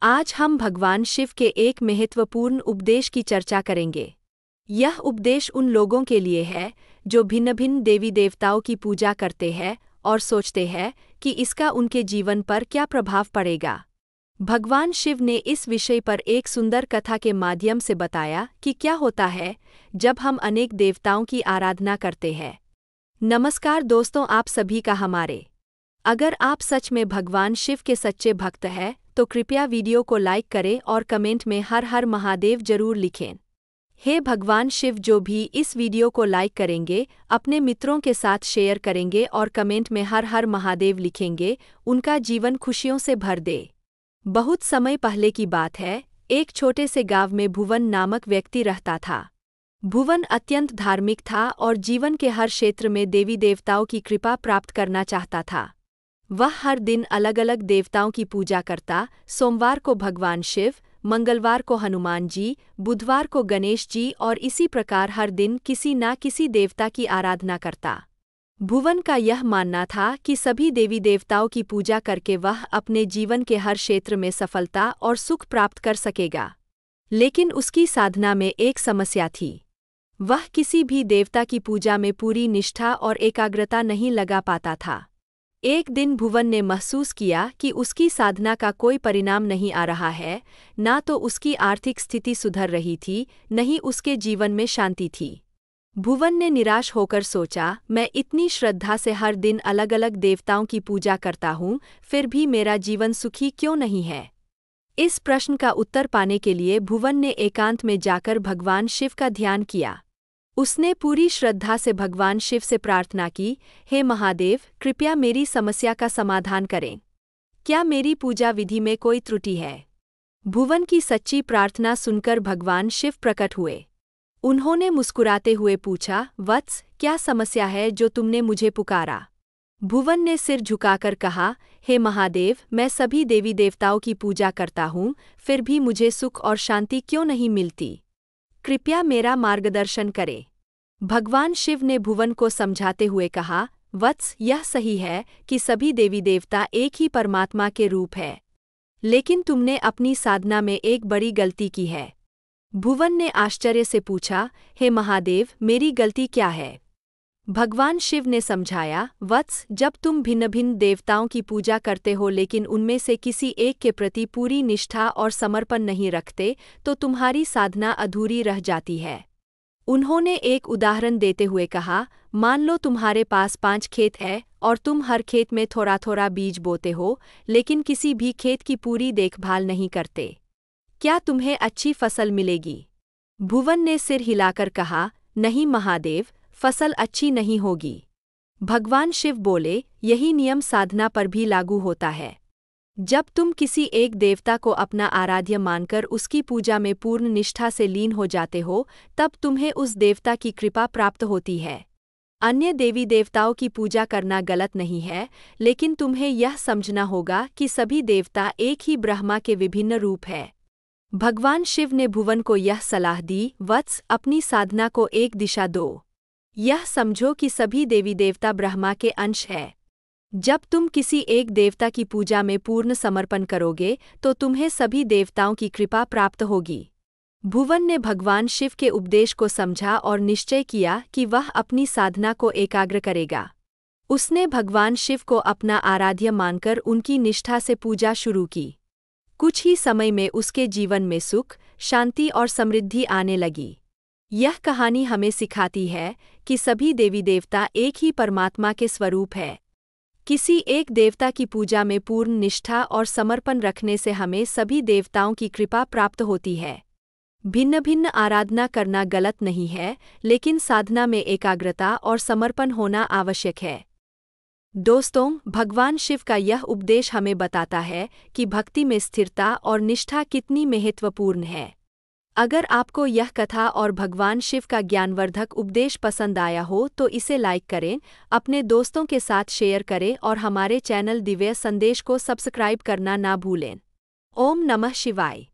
आज हम भगवान शिव के एक महत्वपूर्ण उपदेश की चर्चा करेंगे। यह उपदेश उन लोगों के लिए है जो भिन्न भिन्न देवी देवताओं की पूजा करते हैं और सोचते हैं कि इसका उनके जीवन पर क्या प्रभाव पड़ेगा। भगवान शिव ने इस विषय पर एक सुंदर कथा के माध्यम से बताया कि क्या होता है जब हम अनेक देवताओं की आराधना करते हैं। नमस्कार दोस्तों, आप सभी का हमारे। अगर आप सच में भगवान शिव के सच्चे भक्त हैं तो कृपया वीडियो को लाइक करें और कमेंट में हर हर महादेव जरूर लिखें। हे भगवान शिव, जो भी इस वीडियो को लाइक करेंगे, अपने मित्रों के साथ शेयर करेंगे और कमेंट में हर हर महादेव लिखेंगे, उनका जीवन खुशियों से भर दे। बहुत समय पहले की बात है, एक छोटे से गांव में भुवन नामक व्यक्ति रहता था। भुवन अत्यंत धार्मिक था और जीवन के हर क्षेत्र में देवी देवताओं की कृपा प्राप्त करना चाहता था। वह हर दिन अलग अलग देवताओं की पूजा करता। सोमवार को भगवान शिव, मंगलवार को हनुमान जी, बुधवार को गणेश जी और इसी प्रकार हर दिन किसी न किसी देवता की आराधना करता। भुवन का यह मानना था कि सभी देवी देवताओं की पूजा करके वह अपने जीवन के हर क्षेत्र में सफलता और सुख प्राप्त कर सकेगा। लेकिन उसकी साधना में एक समस्या थी। वह किसी भी देवता की पूजा में पूरी निष्ठा और एकाग्रता नहीं लगा पाता था। एक दिन भुवन ने महसूस किया कि उसकी साधना का कोई परिणाम नहीं आ रहा है। ना तो उसकी आर्थिक स्थिति सुधर रही थी, न ही उसके जीवन में शांति थी। भुवन ने निराश होकर सोचा, मैं इतनी श्रद्धा से हर दिन अलग अलग देवताओं की पूजा करता हूँ, फिर भी मेरा जीवन सुखी क्यों नहीं है। इस प्रश्न का उत्तर पाने के लिए भुवन ने एकांत में जाकर भगवान शिव का ध्यान किया। उसने पूरी श्रद्धा से भगवान शिव से प्रार्थना की, हे महादेव, कृपया मेरी समस्या का समाधान करें। क्या मेरी पूजा विधि में कोई त्रुटि है? भुवन की सच्ची प्रार्थना सुनकर भगवान शिव प्रकट हुए। उन्होंने मुस्कुराते हुए पूछा, वत्स, क्या समस्या है जो तुमने मुझे पुकारा? भुवन ने सिर झुकाकर कहा, हे महादेव, मैं सभी देवी देवताओं की पूजा करता हूँ, फिर भी मुझे सुख और शांति क्यों नहीं मिलती? कृपया मेरा मार्गदर्शन करें। भगवान शिव ने भुवन को समझाते हुए कहा, वत्स, यह सही है कि सभी देवी देवता एक ही परमात्मा के रूप है, लेकिन तुमने अपनी साधना में एक बड़ी गलती की है। भुवन ने आश्चर्य से पूछा, हे महादेव, मेरी गलती क्या है? भगवान शिव ने समझाया, वत्स, जब तुम भिन्न भिन्न देवताओं की पूजा करते हो लेकिन उनमें से किसी एक के प्रति पूरी निष्ठा और समर्पण नहीं रखते, तो तुम्हारी साधना अधूरी रह जाती है। उन्होंने एक उदाहरण देते हुए कहा, मान लो तुम्हारे पास 5 खेत है और तुम हर खेत में थोड़ा थोड़ा बीज बोते हो, लेकिन किसी भी खेत की पूरी देखभाल नहीं करते। क्या तुम्हें अच्छी फसल मिलेगी? भुवन ने सिर हिलाकर कहा, नहीं महादेव, फसल अच्छी नहीं होगी। भगवान शिव बोले, यही नियम साधना पर भी लागू होता है। जब तुम किसी एक देवता को अपना आराध्य मानकर उसकी पूजा में पूर्ण निष्ठा से लीन हो जाते हो, तब तुम्हें उस देवता की कृपा प्राप्त होती है। अन्य देवी देवताओं की पूजा करना गलत नहीं है, लेकिन तुम्हें यह समझना होगा कि सभी देवता एक ही ब्रह्मा के विभिन्न रूप हैं। भगवान शिव ने भुवन को यह सलाह दी, वत्स, अपनी साधना को एक दिशा दो। यह समझो कि सभी देवी देवता ब्रह्मा के अंश है। जब तुम किसी एक देवता की पूजा में पूर्ण समर्पण करोगे तो तुम्हें सभी देवताओं की कृपा प्राप्त होगी। भुवन ने भगवान शिव के उपदेश को समझा और निश्चय किया कि वह अपनी साधना को एकाग्र करेगा। उसने भगवान शिव को अपना आराध्य मानकर उनकी निष्ठा से पूजा शुरू की। कुछ ही समय में उसके जीवन में सुख, शांति और समृद्धि आने लगी। यह कहानी हमें सिखाती है कि सभी देवी देवता एक ही परमात्मा के स्वरूप है। किसी एक देवता की पूजा में पूर्ण निष्ठा और समर्पण रखने से हमें सभी देवताओं की कृपा प्राप्त होती है। भिन्न भिन्न आराधना करना गलत नहीं है, लेकिन साधना में एकाग्रता और समर्पण होना आवश्यक है। दोस्तों, भगवान शिव का यह उपदेश हमें बताता है कि भक्ति में स्थिरता और निष्ठा कितनी महत्वपूर्ण है। अगर आपको यह कथा और भगवान शिव का ज्ञानवर्धक उपदेश पसंद आया हो तो इसे लाइक करें, अपने दोस्तों के साथ शेयर करें और हमारे चैनल दिव्य संदेश को सब्सक्राइब करना ना भूलें। ओम नमः शिवाय।